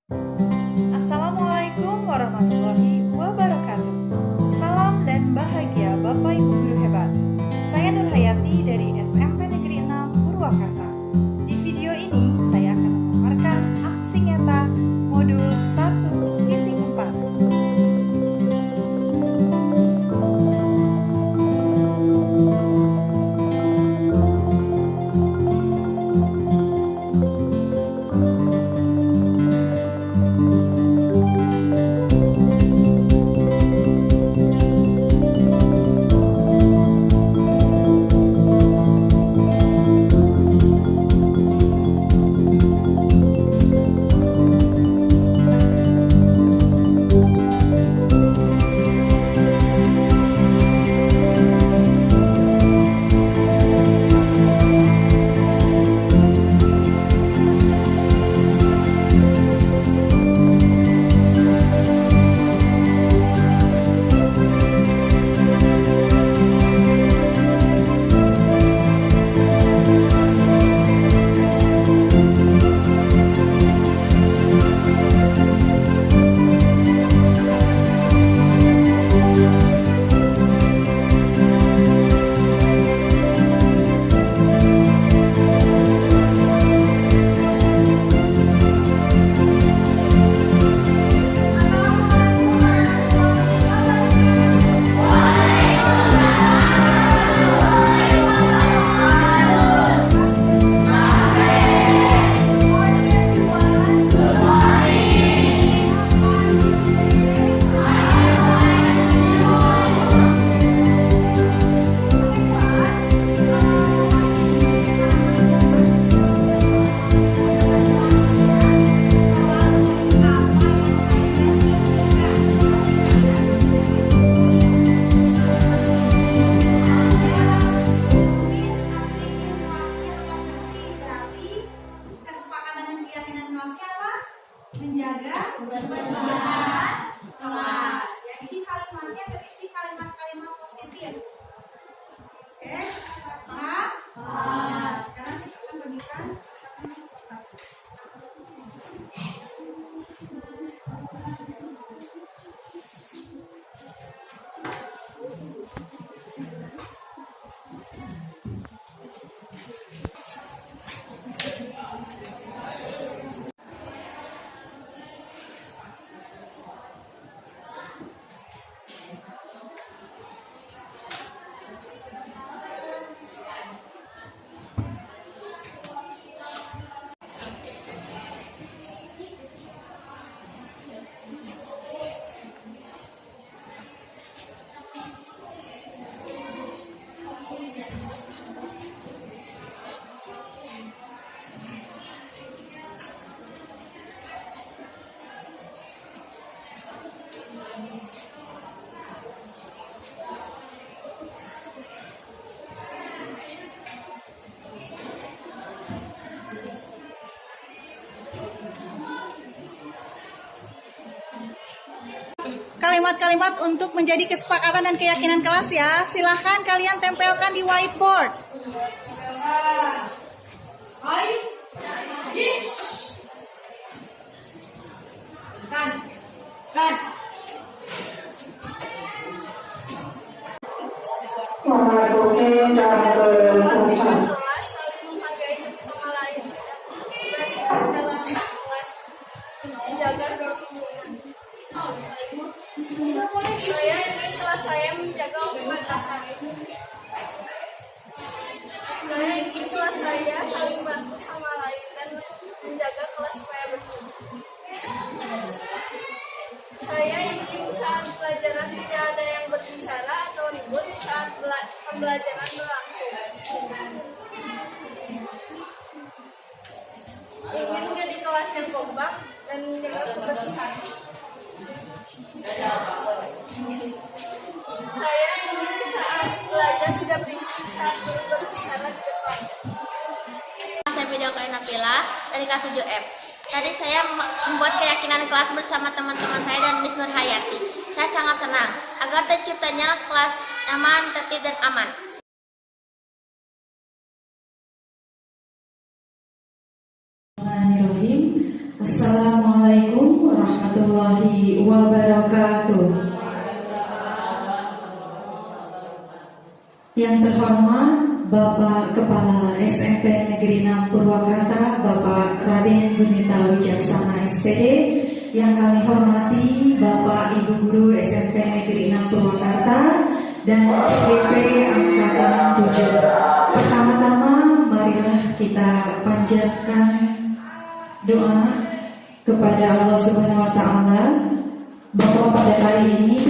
Assalamualaikum warahmatullahi wabarakatuh. Salam dan bahagia Bapak Ibu Guru hebat. Saya Nur Hayati dari SMP Negeri 6 Purwakarta. Di video ini saya akan memaparkan aksi nyata modul 1.4. Menjaga kebersihan kelas. Ya, ini kalimatnya berisi kalimat-kalimat positif. Oke, paham? Nah, sekarang kita akan bagikan satu. Kalimat-kalimat untuk menjadi kesepakatan dan keyakinan kelas ya. Silahkan kalian tempelkan di whiteboard. Memasuki jam kelas. Saling menghargai satu sama lain, barisan dalam kelas, menjaga kebersihan. Saya ingin kelas saya menjaga kebersihan. Saya ingin kelas saya saling bantu sama lain dan menjaga kelas supaya bersih. Saya ingin saat pelajaran tidak ada yang berbicara atau ribut saat pembelajaran berlangsung. Ingin menjadi kelas yang kompak dan menjaga kebersihan. Saya ingin saat belajar tidak berisik saat guru berbicara di depan. Saya Video Nabila dari kelas 7F. Tadi saya membuat keyakinan kelas bersama teman-teman saya dan Miss Nur Hayati. Saya sangat senang agar terciptanya kelas nyaman, tertib, dan aman. Bismillahirrahmanirrahim. Assalamualaikum warahmatullahi wabarakatuh. Yang terhormat Bapak Kepala SMP Negeri 6 Purwakarta, Bapak Raden Gunita Wijaksana SPD. Yang kami hormati Bapak Ibu Guru SMP Negeri 6 Purwakarta dan CGP Angkatan 7. Pertama-tama marilah kita panjatkan doa kepada Allah Subhanahu wa Ta'ala bahwa pada hari ini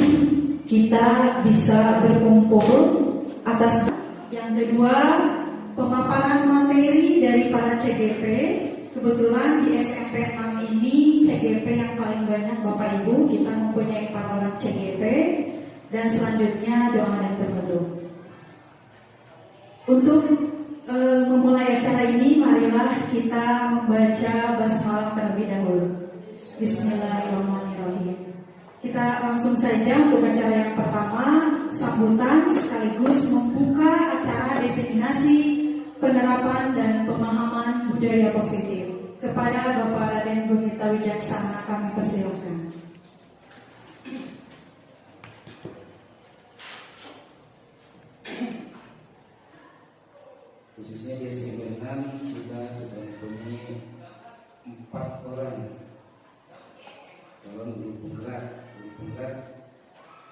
kita bisa berkumpul atas. Yang kedua, pemaparan materi dari para CGP. Kebetulan di SMP 6 ini CGP yang paling banyak Bapak Ibu, kita mempunyai 4 orang CGP. Dan selanjutnya doa dan penutup. Untuk memulai acara ini, marilah kita membaca basmalah terlebih dahulu. Bismillahirrahmanirrahim. Kita langsung saja untuk acara yang pertama, sambutan sekaligus membuka acara diseminasi penerapan dan pemahaman budaya positif. Kepada Bapak Raden Gunita Wijaksana kami persilahkan. Khususnya di SMP 6 kita sudah mempunyai 4 orang calon guru penggerak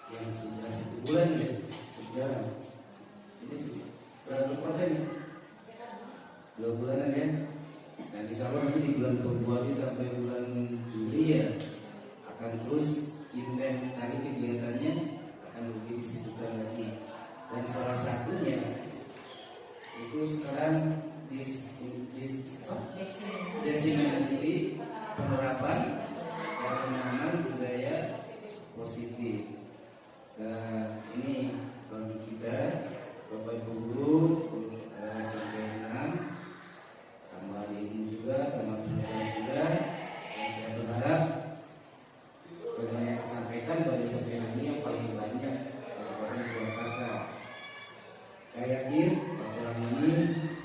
yang sudah 1 bulan ya berjalan. Ini berapa bulan? 2 bulanan ya. Dan insya Allah nanti di bulan Februari sampai bulan Juli ya akan terus intens sekali kegiatannya, akan lebih disibukkan lagi. Dan salah satunya itu sekarang desimasi penerapan dan pemahaman budaya positif. Dan ini bagi kita Bapak Ibu Guru SMP 6 tambah ilmu juga, tambah pengetahuan juga. Dan saya berharap dengan yang disampaikan pada SMP ini yang paling banyak Kabupaten Purwakarta. Saya yakin orang ini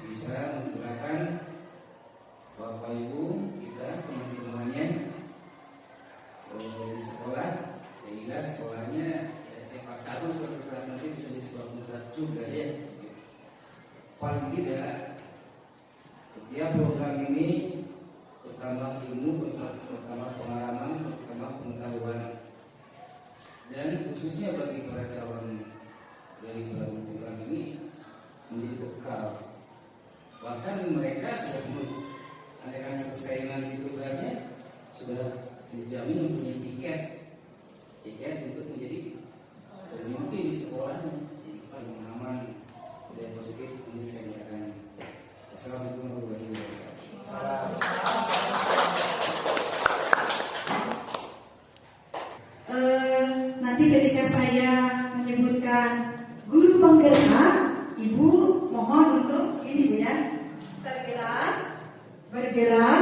bisa menggerakkan Bapak Ibu kita teman semuanya di sekolah, sehingga sekolahnya ya siapa tahu suatu saat nanti bisa di sekolah penggerak juga ya. Paling tidak setiap program ini pertama ilmu, pertama pengalaman, pertama pengetahuan, dan khususnya bagi para calon dari program ini menjadi bekal. Bahkan mereka sudah akan selesai nanti tugasnya sudah dijamin mempunyai tiket untuk menjadi pemimpin di sekolahnya. Jadi pemahaman budaya positif ini saya nyatakan. Assalamualaikum warahmatullahi wabarakatuh. Nanti ketika saya menyebutkan guru penggerak, Ibu mohon untuk ini Bu ya, tergerak, bergerak,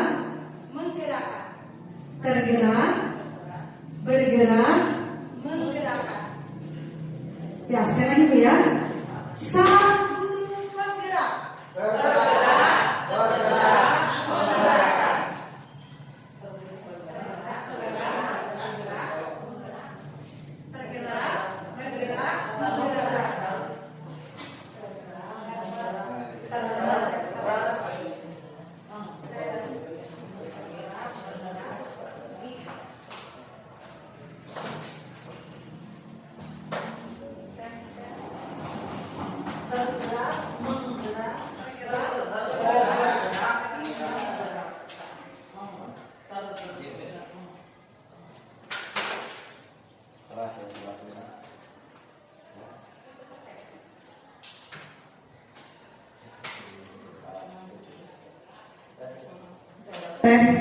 menggerakkan, tergerak, bergerak, menggerakkan. Ya sekali lagi Bu ya, sang guru penggerak, bergerak, bergerak, menggerakkan. Tergerak, bergerak, menggerakkan.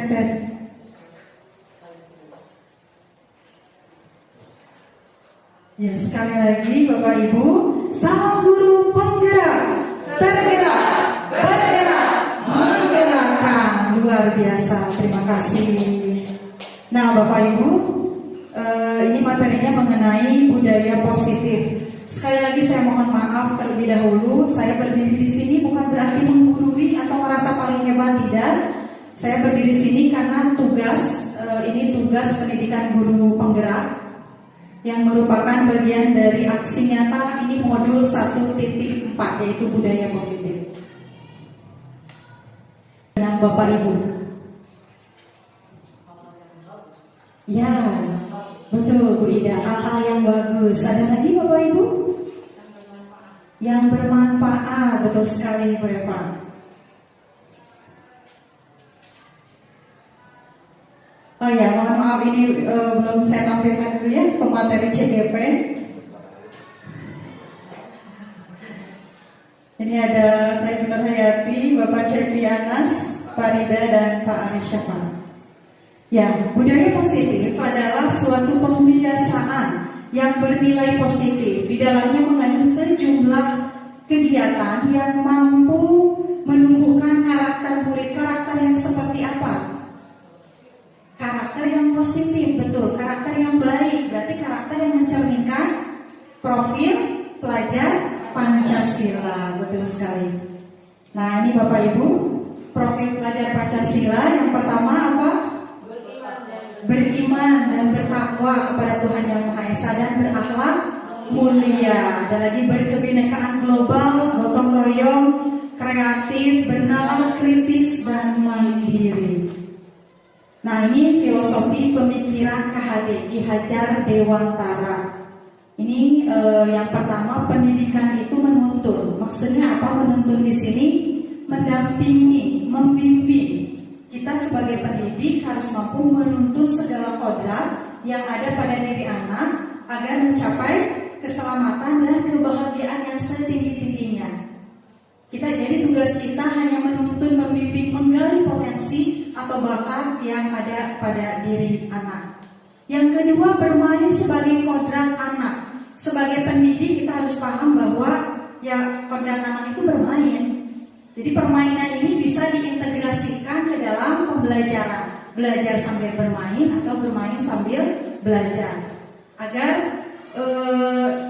Tes. Ya sekali lagi Bapak Ibu, sang guru penggerak, tergerak, bergerak, menggerakkan. Luar biasa, terima kasih. Nah Bapak Ibu, ini materinya mengenai budaya positif. Sekali lagi saya mohon maaf terlebih dahulu, saya berdiri di sini bukan berarti menggurui atau merasa paling hebat, tidak. Saya berdiri sini karena ini tugas pendidikan guru penggerak yang merupakan bagian dari aksi nyata ini modul 1.4 yaitu budaya positif. Dengan Bapak Ibu. Ya, betul Bu Ida. Hal-hal yang bagus. Ada lagi Bapak Ibu? Yang bermanfaat, betul sekali Bu Eva. Oh ya, mohon maaf ini belum saya tampilkan dulu ya pemateri CGP. Ini ada saya Nur Hayati, Bapak Cepi Anas, Pak Rida dan Pak Arif Syafan. Ya, budaya positif adalah suatu pembiasaan yang bernilai positif. Di dalamnya mengandung sejumlah kegiatan yang mampu menumbuhkan karakter murid. Karakter yang seperti apa? Karakter yang positif, betul. Karakter yang baik, berarti karakter yang mencerminkan profil pelajar Pancasila, betul sekali. Nah ini Bapak Ibu, profil pelajar Pancasila yang pertama apa? Beriman dan bertakwa kepada Tuhan Yang Maha Esa dan berakhlak mulia. Ada lagi berkebinekaan global, gotong royong, kreatif, bernalar, kritis dan mandiri. Nah ini filosofi pemikiran KHD Ki Hajar Dewantara. Ini yang pertama, pendidikan itu menuntun. Maksudnya apa menuntun di sini? Mendampingi, membimbing. Kita sebagai pendidik harus mampu menuntun segala kodrat yang ada pada diri anak agar mencapai keselamatan dan kebahagiaan yang setinggi-tingginya. Jadi tugas kita hanya menuntun, membimbing, menggali potensi atau bakat yang ada pada diri anak. Yang kedua, bermain sebagai kodrat anak. Sebagai pendidik kita harus paham bahwa ya kodrat anak itu bermain. Jadi permainan ini bisa diintegrasikan ke dalam pembelajaran. Belajar sambil bermain atau bermain sambil belajar. Agar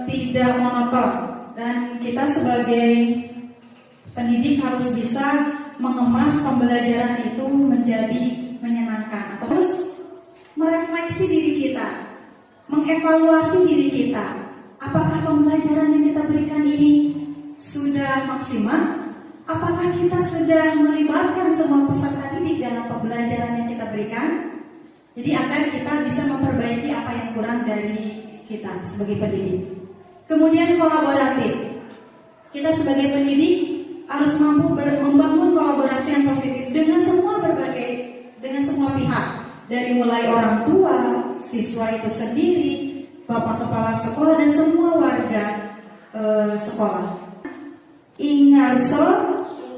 tidak monoton. Dan kita sebagai pendidik harus bisa mengemas pembelajaran itu menjadi menyenangkan. Atau terus merefleksi diri kita, mengevaluasi diri kita. Apakah pembelajaran yang kita berikan ini sudah maksimal? Apakah kita sudah melibatkan semua peserta didik dalam pembelajaran yang kita berikan? Jadi agar kita bisa memperbaiki apa yang kurang dari kita sebagai pendidik. Kemudian kolaboratif. Kita sebagai pendidik harus mampu membangun kolaborasi yang positif dengan semua pihak, dari mulai orang tua, siswa itu sendiri, bapak kepala sekolah dan semua warga sekolah. Ingarso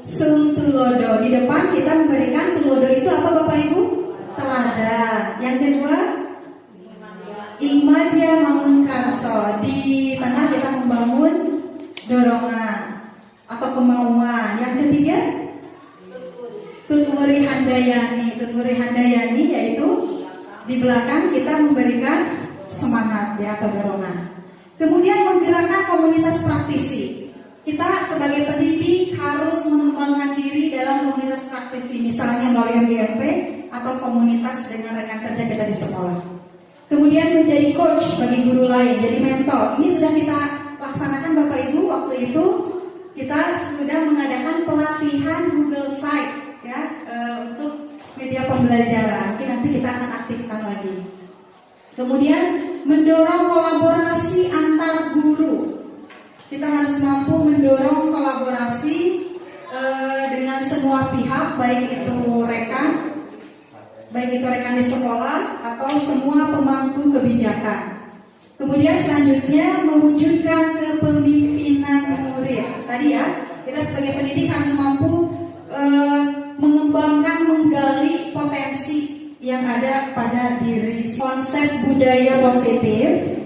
sung tulodo. Di depan kita memberikan tulodo itu apa Bapak Ibu? Teladan. Yang kedua, Ingmadya Mangun Karso. Di tengah kita membangun dorongan atau kemauan. Yang ketiga, Tuturi Handayani. Tuturi Handayani yaitu di belakang kita memberikan semangat ya atau dorongan. Kemudian menggerakkan komunitas praktisi. Kita sebagai pendidik harus mengembangkan diri dalam komunitas praktisi, misalnya melalui MGMP atau komunitas dengan rekan kerja kita di sekolah. Kemudian menjadi coach bagi guru lain, jadi mentor. Ini sudah kita laksanakan Bapak Ibu. Waktu itu kita sudah mengadakan pelatihan Google Site ya untuk media pembelajaran. Nanti kita akan aktifkan lagi. Kemudian mendorong kolaborasi antar guru. Kita harus mampu mendorong kolaborasi dengan semua pihak, baik itu rekan di sekolah atau semua pemangku kebijakan. Kemudian selanjutnya mewujudkan kepemimpinan murid. Tadi ya, kita sebagai pendidik harus mampu mengembangkan, menggali potensi yang ada pada diri. Konsep budaya positif.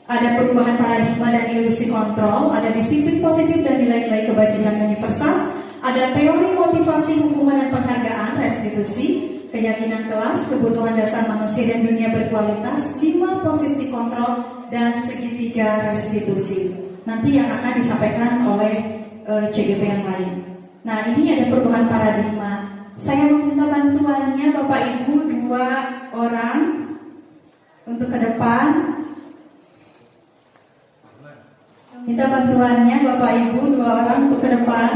Ada perubahan paradigma dan ilusi kontrol, ada disiplin positif dan nilai-nilai kebajikan universal, ada teori motivasi hukuman dan penghargaan, restitusi, keyakinan kelas, kebutuhan dasar manusia dan dunia berkualitas, 5 posisi kontrol, dan segitiga restitusi. Nanti yang akan disampaikan oleh CGP yang lain. Nah ini ada perubahan paradigma Saya meminta bantuannya Bapak Ibu 2 orang untuk ke depan. Minta bantuannya Bapak Ibu 2 orang untuk ke depan.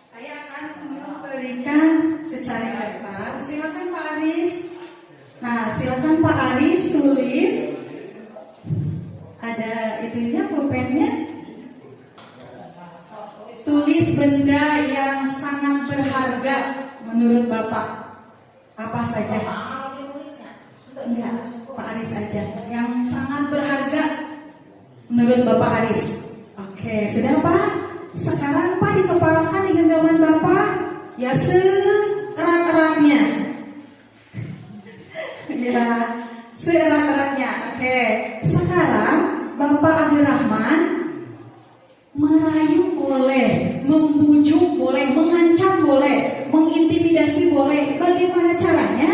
Saya akan memberikan secara kertas. Silakan Pak Aris. Nah, silakan Pak Aris tulis. Ada itunya pulpennya. Tulis benda yang sangat berharga menurut Bapak. Apa saja? Enggak, Pak Aris aja. Yang sangat berharga menurut Bapak Aris. Oke, sudah Pak? Sekarang Pak dikepalakan di genggaman Bapak ya seerat-eratnya. Ya, seerat-eratnya. Oke. Sekarang Bapak Abdurrahman merayu boleh, membujuk boleh, mengancam boleh, mengintimidasi boleh. Bagaimana caranya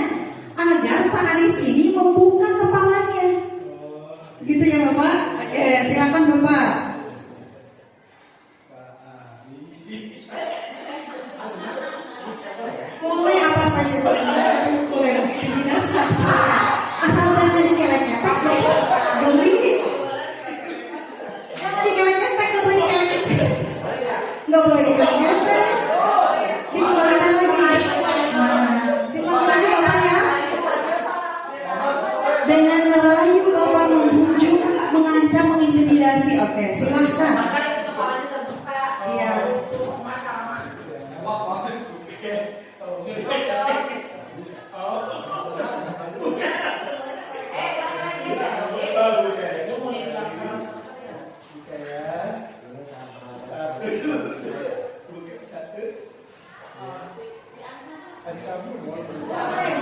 agar Pak Aris ini membuka kepalanya? Gitu ya Bapak? Oke, silakan Bapak. Boleh apa saja boleh intimidasi asal jangan dikelek-kelek. Beli jangan dikelek-kelek, nggak boleh dikelek-kelek, nggak boleh dikelek-kelek. Dikembalikan lagi. Nah, diulang lagi Bapak ya. Dengan merayu Bapak membujuk, mengancam, mengintimidasi. Oke, silahkan. Iya.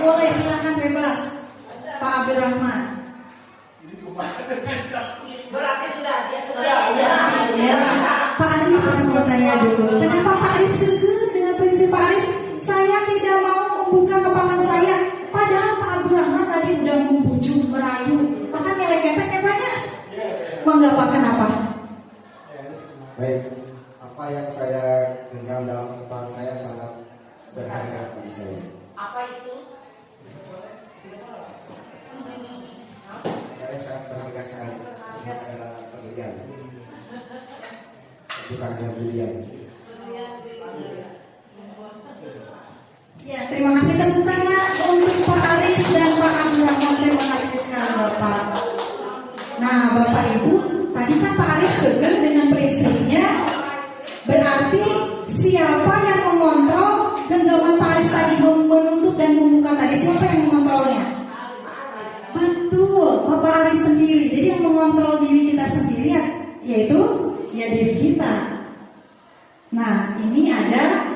Boleh, silakan bebas, Pak Abdurrahman. Berarti sudah Ya, Pak Aris saya mau tanya dulu. Kenapa Pak Aris kekeh dengan prinsip Pak Aris? Saya tidak mau membuka kepala saya. Padahal Pak Abdurrahman tadi udah membujuk, merayu, bahkan ngelek-ngelek kayak banyak. Mangga Pak, kenapa? Baik, apa yang saya genggam dalam kepala saya sangat berharga bagi saya. apa itu? Saya sangat berharga sekali. Ini adalah berlian. Kesukaan berlian. Ya, terima kasih tepuk tangan untuk Pak Aris dan Pak Abdurrahman. Terima kasih sekali Bapak. Nah, Bapak Ibu, tadi kan Pak Aris kekeh dengan prinsipnya. Berarti siapa yang mengontrol genggaman Pak Aris tadi menutup dan membuka tadi? Siapa yang mengontrolnya? Betul, Bapak Aris sendiri. Jadi yang mengontrol diri kita sendiri ya, yaitu ya diri kita. Nah, ini ada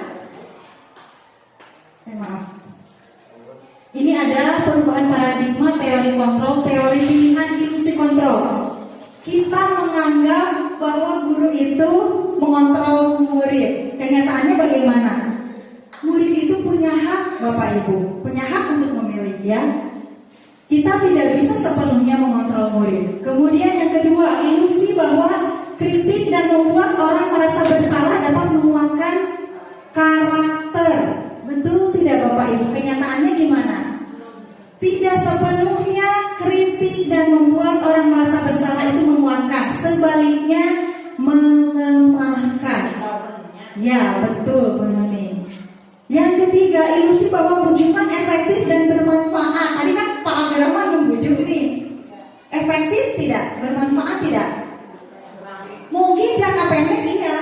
Ini adalah perubahan paradigma teori kontrol, teori pilihan, ilusi kontrol. Kita menganggap bahwa guru itu mengontrol murid. Kenyataannya bagaimana? Murid itu punya hak, Bapak Ibu, punya hak untuk memilih ya. Kita tidak bisa sepenuhnya mengontrol murid. Kemudian yang kedua, ilusi bahwa kritik dan membuat orang merasa bersalah dapat menguatkan karakter. Betul tidak Bapak Ibu? Kenyataannya gimana? Tidak sepenuhnya kritik dan membuat orang merasa bersalah itu menguatkan. Sebaliknya melemahkan. Ya betul Bu Nuni. Yang ketiga, ilusi bahwa bujukan efektif dan bermanfaat. Tadi kan Pak Abdurrahman membujuk ini. Efektif tidak? Bermanfaat tidak? Mungkin jangka pendek iya,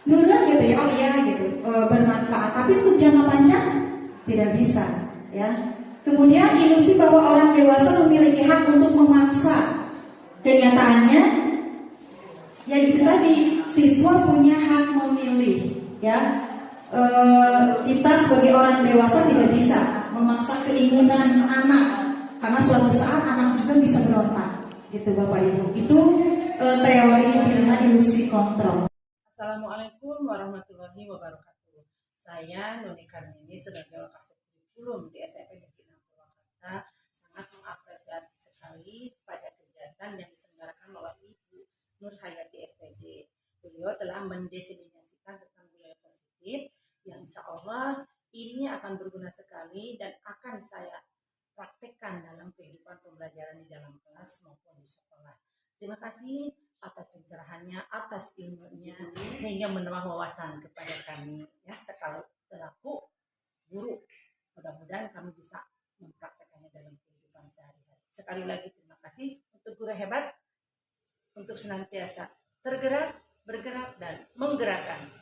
nurut gitu ya, oh iya gitu, bermanfaat. Tapi untuk jangka panjang tidak bisa, ya. Kemudian ilusi bahwa orang dewasa memiliki hak untuk memaksa. Kenyataannya, ya gitu tadi, siswa punya hak memilih, ya. Kita sebagai orang dewasa tidak bisa memaksa keinginan anak, karena suatu saat anak juga bisa berontak, gitu Bapak Ibu. Itu teori pilihan ilusi kontrol. Assalamualaikum warahmatullahi wabarakatuh. Saya Nuni Karnini sebagai Wakasek Kurikulum di SMP Negeri 6 Purwakarta sangat mengapresiasi sekali pada kegiatan yang diselenggarakan oleh Ibu Nur Hayati SPD. Beliau telah mendiseminasikan tentang budaya positif yang insya Allah ini akan berguna sekali dan akan saya praktekkan dalam kehidupan pembelajaran di dalam kelas maupun di sekolah. Terima kasih atas pencerahannya, atas ilmunya, sehingga menambah wawasan kepada kami ya selaku guru. Mudah-mudahan kami bisa mempraktekannya dalam kehidupan sehari-hari. Sekali lagi terima kasih untuk guru hebat, untuk senantiasa tergerak, bergerak, dan menggerakkan